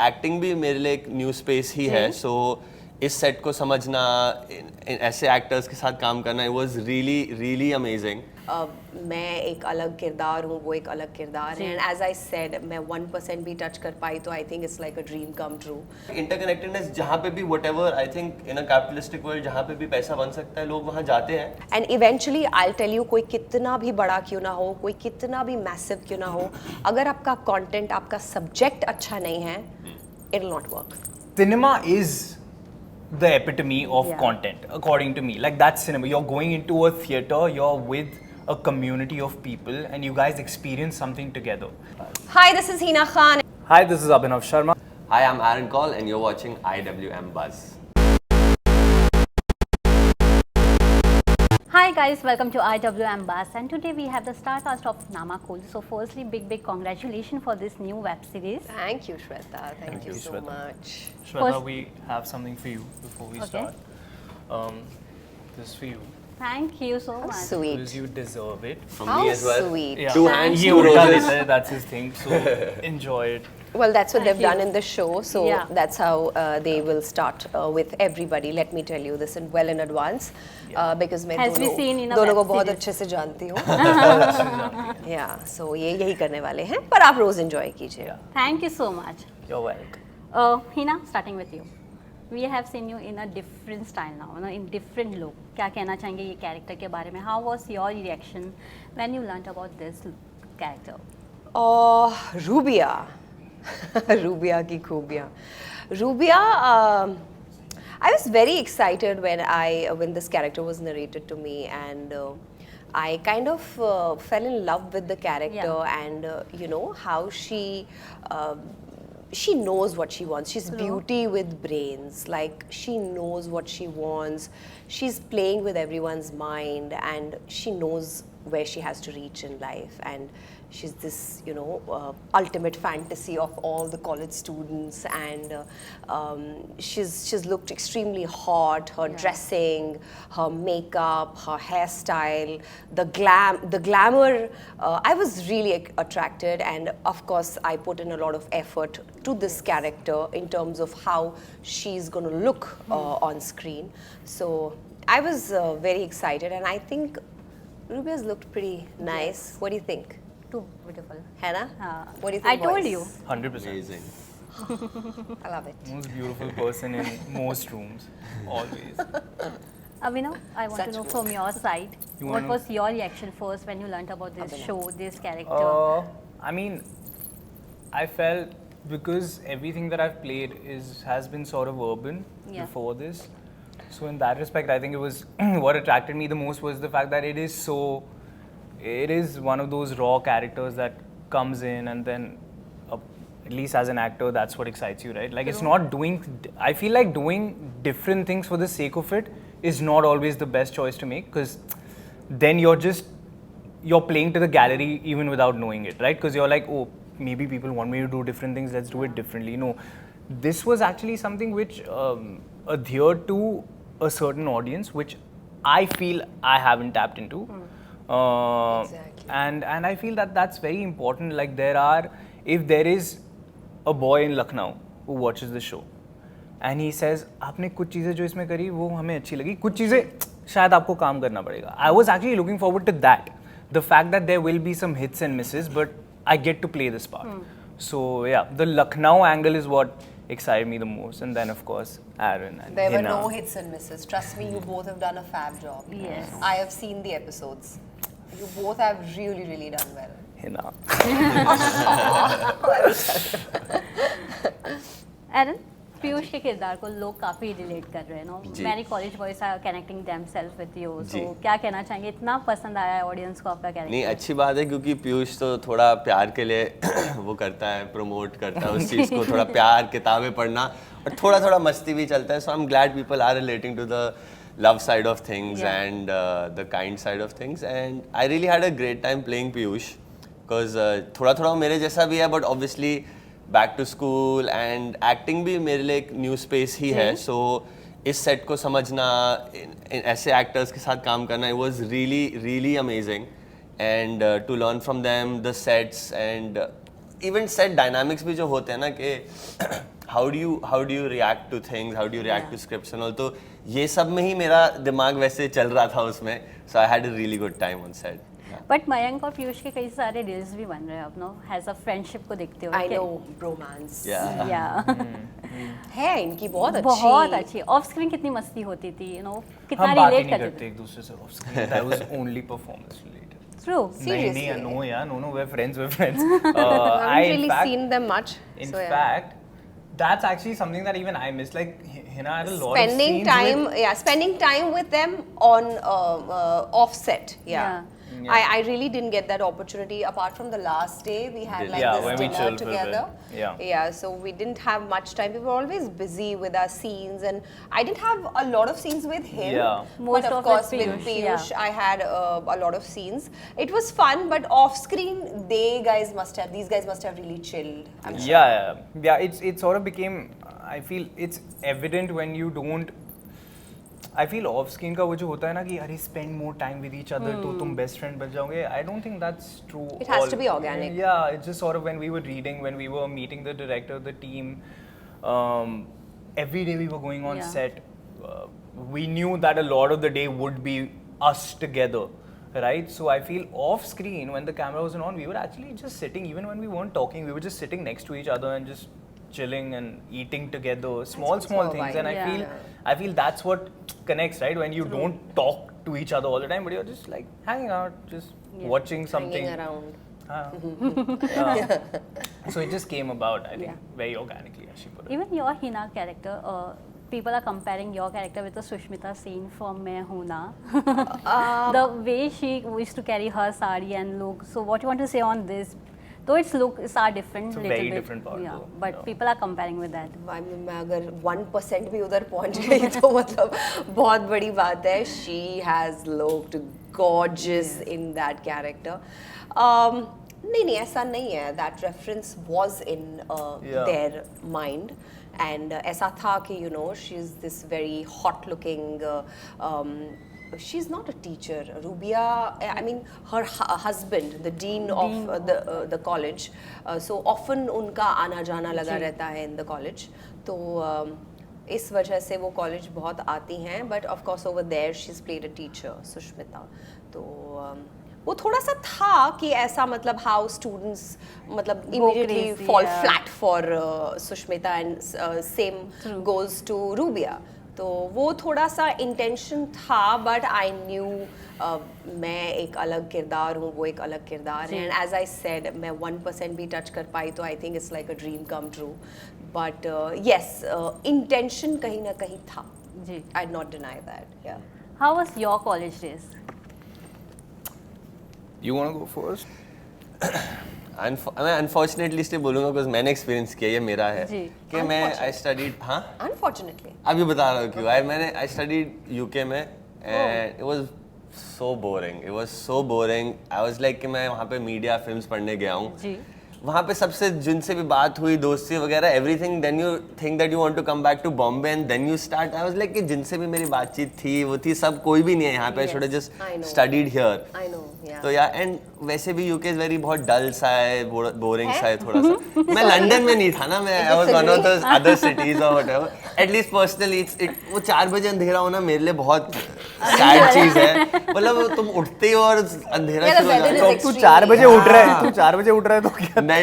Acting भी मेरे लिए एक न्यू स्पेस ही है. सो इस सेट को समझना, ऐसे एक्टर्स के साथ काम करना, it was really really amazing. मैं एक अलग किरदार हूँ, वो एक अलग किरदार है. एंड एज आई सेड, मैं 1% भी टच कर पाई तो I think it's like a dream come true. Interconnectedness जहाँ पे भी whatever, I think in a capitalistic world जहाँ पे भी पैसा बन सकता है, लोग वहाँ जाते हैं. And eventually I will tell you, कोई कितना भी बड़ा क्यों ना हो, कोई कितना भी मैसिव क्यों ना हो, अगर आपका कंटेंट, आपका सब्जेक्ट अच्छा नहीं है, it will not work. Cinema is the epitome of content, according to me. Like, that's cinema. You're going into a theater, you're with a community of people, and you guys experience something together. Hi, this is Hina Khan. Hi, this is Abhinav Sharma. Hi, I'm Aaron Call and you're watching IWM Buzz. Hi guys, welcome to IWM Buzz, and today we have the star cast of Namakul. So firstly, big congratulations for this new web series. Thank you, Shweta. Thank you so Shweta. much. Shweta, First- we have something for you before we Okay. start. This is for you. Thank you so How much. sweet. Because you deserve it. From How me as well. sweet. Yeah. Two hands, He two ulta roses. deta hai, that's his thing. So enjoy it. Well, that's what Thank they've done you. in the show, so Yeah. that's how they will start with everybody. Let me tell you this well in advance, because मैं Has been seen in a दोनों को web बहुत series. अच्छे से जानती हूँ. Yeah, so ये यही करने वाले हैं, पर आप रोज enjoy कीजिए. Yeah. Thank you so much. You're welcome. Hina, starting with you. We have seen you in a different style now, in different look. क्या कहना चाहेंगे ये character के बारे में? How was your reaction when you learnt about this character? Rubia. Rubia की खूबियाँ. Rubia, I was very excited when this character was narrated to me, and I kind of fell in love with the character. Yeah. And you know how she knows what she wants. She's beauty with brains. Like, she knows what she wants. She's playing with everyone's mind, and she knows where she has to reach in life. And she's this, ultimate fantasy of all the college students. And she's looked extremely hot. Her dressing, her makeup, her hairstyle, the glamour. I was really attracted, and of course I put in a lot of effort to this character in terms of how she's going to look on screen. So I was very excited, and I think Rubia's looked pretty nice. What do you think? Too beautiful. Hannah? What do you I think? told boys? you. 100%. Amazing. I love it. Most beautiful person in most rooms. Always. Abhinav, I want to Such know good. from your side, You what wanna- was your reaction first when you learnt about this Abhinav. show, this character? I mean, I felt because everything that I've played has been sort of urban Yeah. before this. So in that respect, I think it was what attracted me the most was the fact that it is one of those raw characters that comes in, and then at least as an actor, that's what excites you, right? Like, it's not doing. I feel like doing different things for the sake of it is not always the best choice to make, because then you're playing to the gallery even without knowing it, right? Because you're like, oh, maybe people want me to do different things, let's do it differently. No, this was actually something which adhered to a certain audience, which I feel I haven't tapped into. Exactly. And I feel that that's very important. Like, if there is a boy in Lucknow who watches the show and he says, आपने कुछ चीज़ें जो इसमें करी वो हमें अच्छी लगी, कुछ चीज़ें शायद आपको काम करना पड़ेगा. I was actually looking forward to that. The fact that there will be some hits and misses, but I get to play this part. So yeah, the Lucknow angle is what excited me the most, and then of course Aaron and There were Hina. no hits and misses. Trust me, you both have done a fab job. Yes. I have seen the episodes. You both have really, really done well. Hina. Aaron, Piyush के किरदार को लोग काफी relate कर रहे हैं no. जी. Many college boys are connecting themselves with you. जी. सो क्या कहना चाहेंगे, इतना पसंद आया है ऑडियंस को आपका नहीं, कैरेक्टर? अच्छी बात है, क्योंकि पीयूष तो थोड़ा प्यार के लिए वो करता है, प्रमोट करता है उस चीज़ को, थोड़ा प्यार, किताबें पढ़ना, और थोड़ा थोड़ा मस्ती भी चलता है. So I am glad people are relating to the love side of things Yeah. and the kind side of things, and I really had a great time playing Piyush, because थोड़ा थोड़ा मेरे जैसा भी है, but obviously back to school and acting भी मेरे लिए एक new space ही है. So इस set को समझना, ऐसे actors के साथ काम करना, it was really really amazing, and to learn from them the sets, and even set dynamics भी जो होते हैं ना कि how do you react to things, how do you react to scripts and all, तो ये सब में ही मेरा दिमाग वैसे चल रहा था उसमें, so I had a really good time on set. But Mayank और पीयूष के कई सारे रील्स भी बन रहे हैं अब नो, हैज अ फ्रेंडशिप को देखते हुए. I know bromance. Yeah. या है इनकी बहुत अच्छी. बहुत अच्छी. ऑफ स्क्रीन कितनी मस्ती होती थी, यू नो, कितना हम बात ही रिलेट नहीं करते करते थे. एक दूसरे से of screen. That was only performance related. True. नहीं, no, yeah, no, we're friends. I haven't really seen them much. In so, yeah. fact, that's actually something that even I miss. Like, Hina had a lot Spending of scenes time, with, spending time with them on offset. Yeah. Yeah. I really didn't get that opportunity apart from the last day we had like Yeah, this when we dinner chilled for a bit. together. Yeah. Yeah, so we didn't have much time. We were always busy with our scenes, and I didn't have a lot of scenes with him. Yeah. Most but of of course with with Piyush, Piyush, yeah. I had a lot of scenes. It was fun, but off screen, these guys must have really chilled. I'm sure. yeah. It sort of became. I feel it's evident when you don't. I feel off screen का वो जो होता है ना कि अरे spend more time with each other तो तुम best friend बन जाओगे. I don't think that's true. It has to be organic. Yeah, it's just sort of when we were reading, when we were meeting the director, the team. Every day we were going on Yeah. set. We knew that a lot of the day would be us together, right? So I feel off screen when the camera wasn't on, we were actually just sitting. Even when we weren't talking, we were just sitting next to each other and just chilling and eating together. Small also a things, vibe. and Yeah. I feel that's what connects, right? When you don't talk to each other all the time, but you're just like hanging out, just Yeah. watching something. Hanging around. Yeah. So it just came about, I think, Yeah. very organically, as she put it. Even your Hina character, people are comparing your character with the Sushmita scene from Main Hoon Na. The way she used to carry her sari and look. So what you want to say on this? Though its looks are different, It's a little very bit, different part, yeah, though. but Yeah. people are comparing with that. मैं अगर 1% भी उधर पहुंच गई तो मतलब बहुत बड़ी बात है. She has looked gorgeous in that character. नहीं ऐसा नहीं है. That reference was in Yeah. their mind. And ऐसा था कि you know she's this very hot looking she's not a teacher. Rubia, I mean her husband, the dean of the college, so often उनका आना जाना लगा रहता है in the college. तो इस वजह से वो college बहुत आती हैं. But of course over there she's played a teacher, Sushmita. तो वो थोड़ा सा था कि ऐसा मतलब how students मतलब immediately crazy, fall yeah. flat for Sushmita and same goes to Rubia. तो वो थोड़ा सा इंटेंशन था, बट आई न्यू मैं एक अलग किरदार हूँ, वो एक अलग किरदार है. एंड एज आई सेड मैं 1% भी टच कर पाई तो I think it's like a dream come true. But yes intention कहीं ना कहीं था. जी. आई नॉट डिनाई दैट. या How was your college days? You want to go first? मैं अनफॉर्चुनेटली इसलिए बोलूँगा बिकॉज मैंने एक्सपीरियंस किया, ये मेरा है जी. कि मैं आई स्टडीड. हाँ अनफॉर्चुनेटली अभी बता रहा हूँ क्यों. आई स्टडीड यूके में and it was so boring. It was so boring. I was like कि मैं वहाँ पे मीडिया फिल्म्स पढ़ने गया हूँ. जी. वहाँ पे सबसे जिनसे भी बात हुई, दोस्ती वगैरह everything, then you think that you want to come back to Bombay and then you start. I was like कि जिनसे भी मेरी बातचीत थी वो थी, सब कोई भी नहीं है यहाँ पे. I should have I just know. Studied here. I know. तो या एंड वैसे भी यूके इज वेरी बहुत डल सा है, बोरिंग सा है थोड़ा सा. मैं लंदन में नहीं था ना, मैं I was one of the other cities और व्हाटएवर. एटलीस्ट पर्सनली वो 4 बजे अंधेरा होना मेरे लिए बहुत सैड चीज है. मतलब तुम उठते हो और अंधेरा Yeah, the शुरू हो weather is जाता है. तू extreme. 4 बजे उठ रहा है, तू 4 बजे उठ रहा है तो क्या? नहीं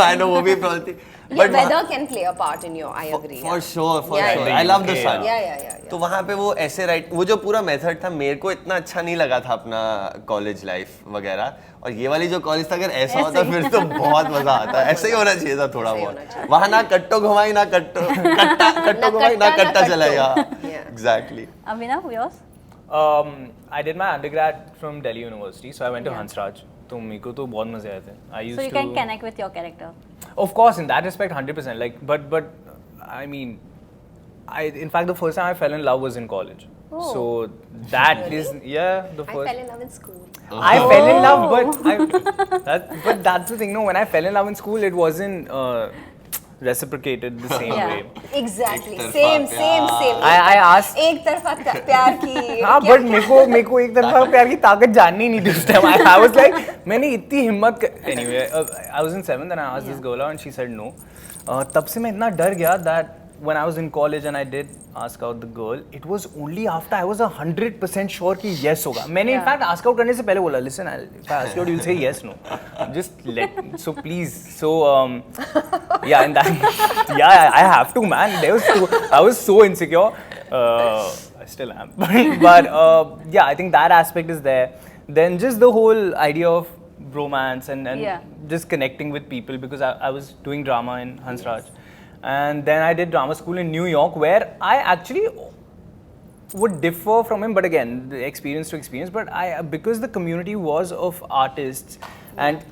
आई नो वो भी प्रॉब्लम थी. Yeah, weather can play a part in your. I agree. For sure Yeah, I yeah. Love the sun. Yeah. तो वहाँ पे वो ऐसे राइट, वो जो पूरा मेथड था मेरे को इतना अच्छा नहीं लगा था अपना कॉलेज लाइफ वगैरह. और ये वाली जो कॉलेज था, अगर ऐसा होता फिर तो बहुत मजा आता. ऐसे ही होना चाहिए था थोड़ा ऐसे ही बहुत. होना चाहिए. वहाँ ना कट्टो घुमाई ना कट्टो कट्टो घुमाई ना कट्टा, ना कट्टा चलाएगा. कट्टो. Yeah. Exactly. Amina, yours? I did my undergrad from Delhi University, so I went to Yeah. Hansraj. तो मेरे को तो बहुत मजे आए थे. I used So you to. can connect with your character. Of course, in that respect, 100%. Like, but I mean, in fact, the first time I fell in love was in college. Oh. So that is the I first. fell in love in school. I fell in love, but that's the thing. No, when I fell in love in school, it wasn't reciprocated the same Yeah. way. Exactly. एक Same, तरफा same, प्यार। same. I asked. एक तरफा प्यार की. हाँ but मेरे को एक तरफा प्यार की ताकत जाननी नहीं थी उस टाइम. I was like मैंने इतनी हिम्मत anyway I was in 7th and I asked this girl out and she said no. तब से मैं इतना डर गया that when I was in college and I did ask out the girl, it was only after I was 100% sure कि yes होगा. मैंने in fact ask out करने से पहले बोला, listen, if I ask you out, you'll say yes, no. Just so please. So yeah, and that yeah, I have to, man. I was so insecure. I still am. but yeah, I think that aspect is there. Then just the whole idea of bromance and Yeah. just connecting with people, because I was doing drama in Hansraj. And then I did drama school in New York, where I actually would differ from him, but again, the experience to experience. But because the community was of artists, and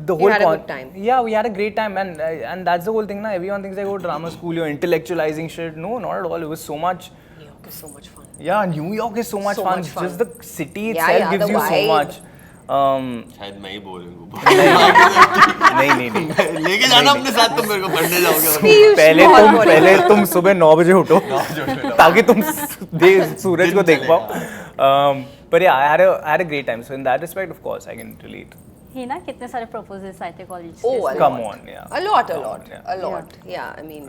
the whole had a good time. Yeah, we had a great time, and that's the whole thing. Now everyone thinks like, oh, drama school, you're intellectualizing shit. No, not at all. It was so much. New York is so much fun. Yeah, New York is so much So fun. much fun. Just the city Yeah, itself yeah, gives the you so vibe. much. शायद मैं ही बोलूँगा. नहीं. लेके जाना अपने साथ, तुम मेरे को पढ़ने जाओगे. पहले तुम सुबह 9 बजे उठो ताकि तुम सूरज को देख पाओ. But yeah, I had a great time. So in that respect, of course, I can relate. ही ना कितने सारे proposals आए थे college Oh, से. a Come lot. on, yeah. A lot, Come on, yeah. a lot. Yeah, I mean,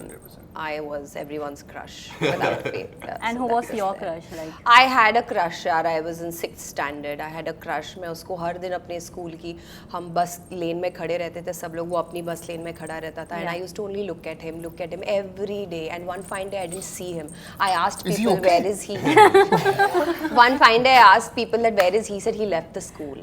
I was everyone's crush without fail. Yeah, And so who that was your there. crush like? I had a crush यार. I was in 6th standard. I had a crush. मैं उसको हर दिन अपने school की, हम बस लेन में खड़े रहते थे सब लोग, वो अपनी बस लेन में खड़ा रहता था. And I used to only look at him every day. And one fine day I didn't see him. I asked Is he people, okay? where is he? One fine day I asked people that where is he? He said he left the school.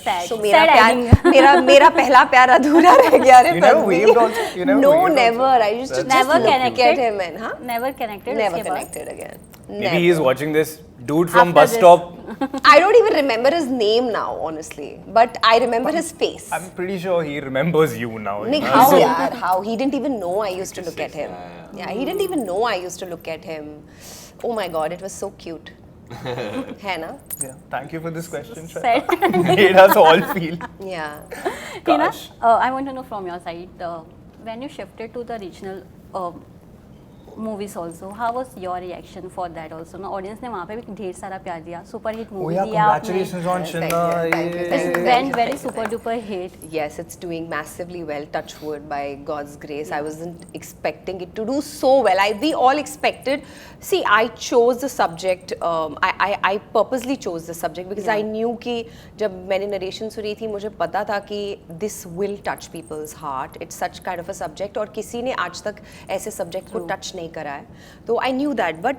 Sad. So मेरा Sad प्यार ending. मेरा पहला प्यार अधूरा रह गया रे. You never Padmi. waved also? You never No, waved never. also? I used to just Never look connected? at him and Never connected. never उसके बाद? connected again. Maybe he is watching this. Dude from After bus this. stop. I don't even remember his name now, honestly, but I remember his face. I'm pretty sure he remembers you now. Nick, you know? how So- yaar? How he didn't even know I used to look at him. Yeah, he didn't even know I used to look at him. Oh my God, it was so cute. है ना? Yeah, thank you for this question. Shweta. Sad. Made us all feel. Yeah. Hina, Gosh. I want to know from your side, when you shifted to the regional movies also, how was your reaction for that also? ना audience ने वहाँ पे भी ढेर सारा प्यार दिया, super hit Oh movie yeah, दिया आपने. congratulations on Thank Shinna. you, thank you, Yeah. thank It you. went very super duper hit. Yes, it's doing massively well, touch wood, by God's grace. I wasn't expecting it to do so well. We all expected. See, I chose the subject. I purposely chose the subject because I knew कि जब मैंने narration सुनी थी, मुझे पता था कि this will touch people's heart. It's such kind of a subject और किसी ने आज तक ऐसे subject को touch नहीं करा है. So I knew that, but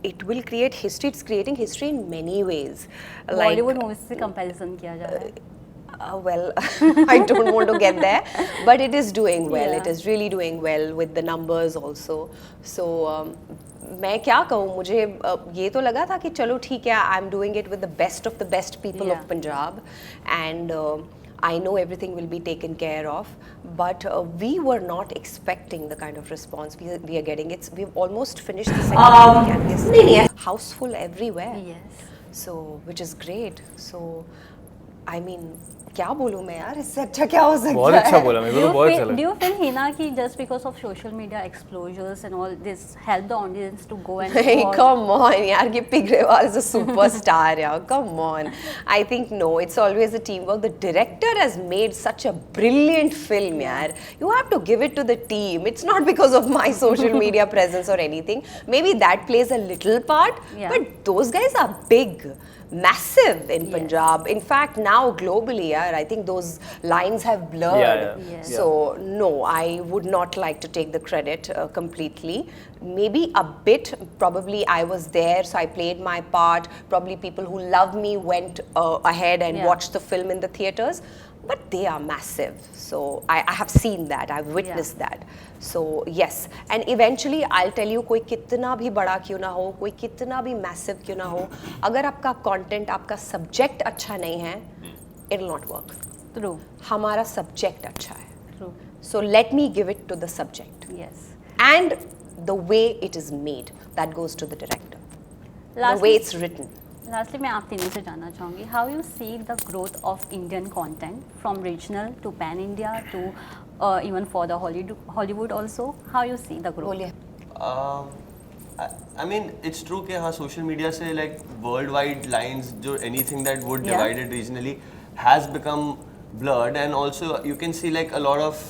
it will create history. It's creating history in many ways. Bollywood movies से comparison किया जा रहा है. Well, I don't want to get there, but it is doing well. Yeah. It is really doing well with the numbers also. So मैं क्या कहूँ, मुझे ये तो लगा था कि चलो ठीक है, I'm doing it with the best people Yeah. of Punjab, and I know everything will be taken care of. But we were not expecting the kind of response we are getting. We've almost finished the second weekend. Houseful everywhere. Yes. So, which is great. So, I mean, क्या बोलूँ मैं यार, इससे अच्छा क्या हो सकता है? बहुत अच्छा बोला, मेरे को तो बहुत अच्छा Do लगा. you feel Hina कि just because of social media exposures and all this help the audience to go and Hey, watch? come on, yaar, Gippy Grewal is a superstar, yaar. Come on. I think no, it's always a teamwork. The director has made such a brilliant film, yaar. You have to give it to the team. It's not because of my social media presence or anything. Maybe that plays a little part, Yeah. but those guys are big. Massive in Yes. Punjab. In fact, now globally, yeah, I think those lines have blurred. Yeah. Yes. So no, I would not like to take the credit completely. Maybe a bit. Probably I was there, so I played my part. Probably people who love me went ahead and Yeah. watched the film in the theaters. But they are massive. So I have seen that. I've witnessed that. So yes, and eventually I'll tell you, कोई कितना भी बड़ा क्यों ना हो, कोई कितना भी massive क्यों ना हो, अगर आपका content, आपका subject अच्छा नहीं है, it'll not work. True. हमारा subject अच्छा है. True. So let me give it to the subject. Yes. And the way it is made, that goes to the director. The Lastly, way it's written. Lastly, मैं आप तीनों से जानना चाहूँगी how you see the growth of Indian content from regional to pan India to even for the Hollywood also? How you see the growth? बोलिए. I mean, it's true कि हाँ social media से like worldwide lines जो anything that would Yeah. divide it regionally has become blurred, and also you can see like a lot of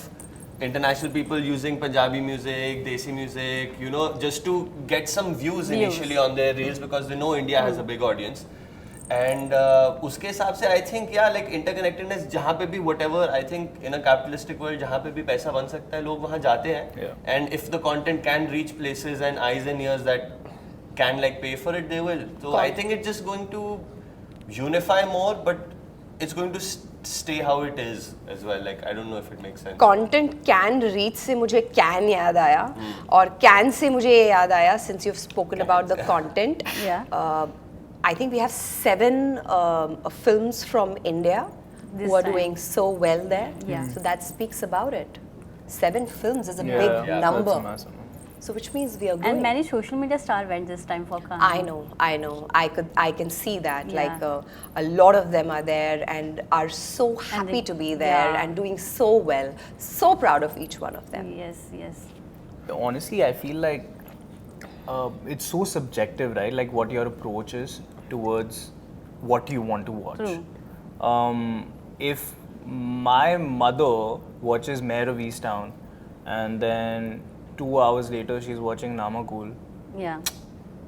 international people using Punjabi music, Desi music, you know, just to get some views initially on their reels because they know India has a big audience. And उसके हिसाब से I think yeah like interconnectedness जहाँ पे भी whatever I think in a capitalistic world जहाँ पे भी पैसा बन सकता है लोग वहाँ जाते हैं. Yeah. And if the content can reach places and eyes and ears that can like pay for it, they will. So I think it's just going to unify more, but it's going to stay how it is as well. Like I don't know if it makes sense. Content can reach से मुझे can याद आया और can से मुझे ये याद आया since you've spoken about the content. Yeah. I think we have 7 films from India This who are time. doing so well there. Yeah. So that speaks about it. 7 films is a Yeah, big yeah, number. that's massive. So which means we are going. And many social media stars went this time for Cannes. I know. I can see that. Yeah. Like a lot of them are there and are so happy they- to be there yeah. and doing so well. So proud of each one of them. Yes, yes. Honestly, I feel like it's so subjective, right? Like what your approach is towards what you want to watch. True. If my mother watches Mayor of Easttown and then 2 hours later she's watching Namakul, Yeah.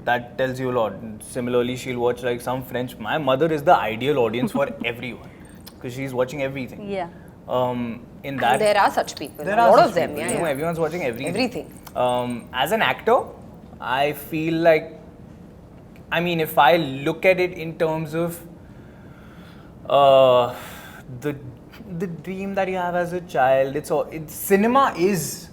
that tells you a lot. Similarly, she'll watch like some French. My mother is the ideal audience for everyone because she's watching everything. Yeah. In that, And there are such people. there a are lot such of them. people, Yeah, you know, yeah. everyone's watching everything. Everything. As an actor, I feel like, I mean, if I look at it in terms of the dream that you have as a child, it's cinema is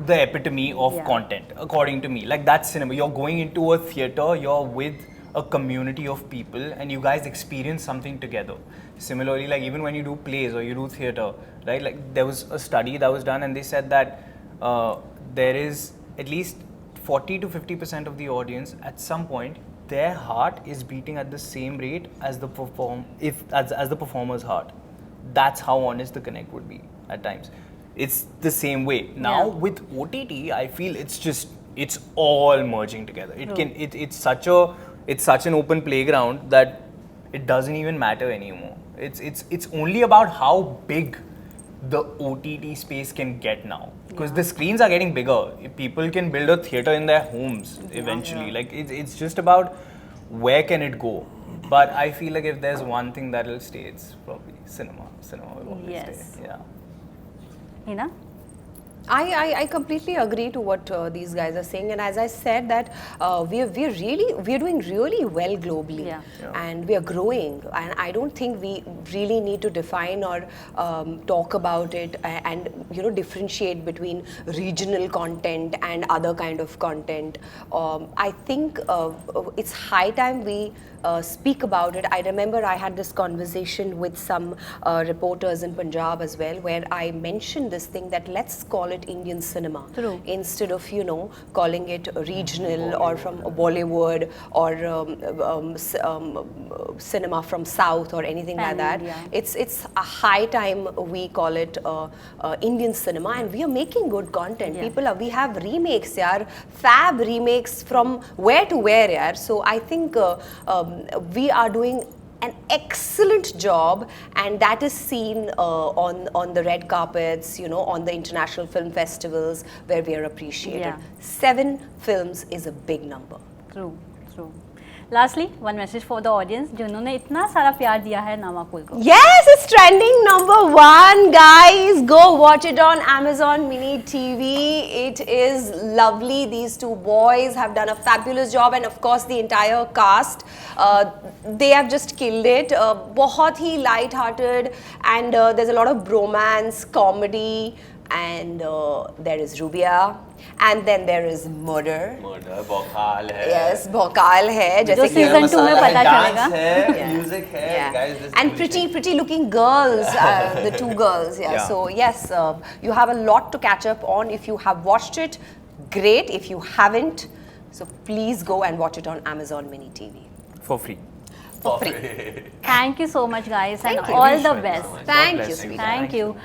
the epitome of Yeah. content, according to me. Like that's cinema. You're going into a theater, you're with a community of people, and you guys experience something together. Similarly, like even when you do plays or you do theater, right? Like there was a study that was done, and they said that there is at least 40 to 50% of the audience at some point their heart is beating at the same rate as the as the performer's heart. That's how honest the connect would be at times. It's the same way. Now Yeah. with OTT, I feel it's all merging together. It's such an open playground that it doesn't even matter anymore. It's only about how big the OTT space can get now, because the screens are getting bigger. People can build a theater in their homes eventually. Like it's just about where can it go. But I feel like if there's one thing that'll stay, it's probably cinema. Cinema will always Yes. stay. Yeah. Hina? I completely agree to what these guys are saying, and as I said that we're doing really well globally, Yeah. Yeah. and we are growing, and I don't think we really need to define or talk about it and differentiate between regional content and other kind of content. I think it's high time we speak about it. I remember I had this conversation with some reporters in Punjab as well, where I mentioned this thing that let's call it Indian cinema True. instead of calling it regional or from Bollywood or cinema from South or anything like that. Pan-India. It's a high time we call it Indian cinema, and we are making good content. Yeah. We have remakes, yaar, fab remakes from where to where, yaar. So I think we are doing an excellent job, and that is seen on the red carpets, on the international film festivals where we are appreciated. Yeah. 7 films is a big number. True, true. Lastly, one message for the audience जिन्होंने इतना सारा प्यार दिया है नामाकुल को. Yes, it's trending #1, guys. Go watch it on Amazon Mini TV. It is lovely. These 2 boys have done a fabulous job, and of course the entire cast. They have just killed it. बहुत ही light-hearted, and there's a lot of bromance, comedy, and there is Rubia, and then there is murder. Murder, bokal hai. Yes, भौकाल है जो जैसे कि season 2 में masala पता hai, dance चलेगा. hai, Yeah. music hai, Yeah. guys. This And pretty looking girls, the 2 girls. Yeah. Yeah. So yes, you have a lot to catch up on. If you have watched it, great. If you haven't, so please go and watch it on Amazon Mini TV For free. for free. Thank you so much, guys, and Thank you. all the Thank you so best. much. Thank God you, bless sweetheart. Thank you.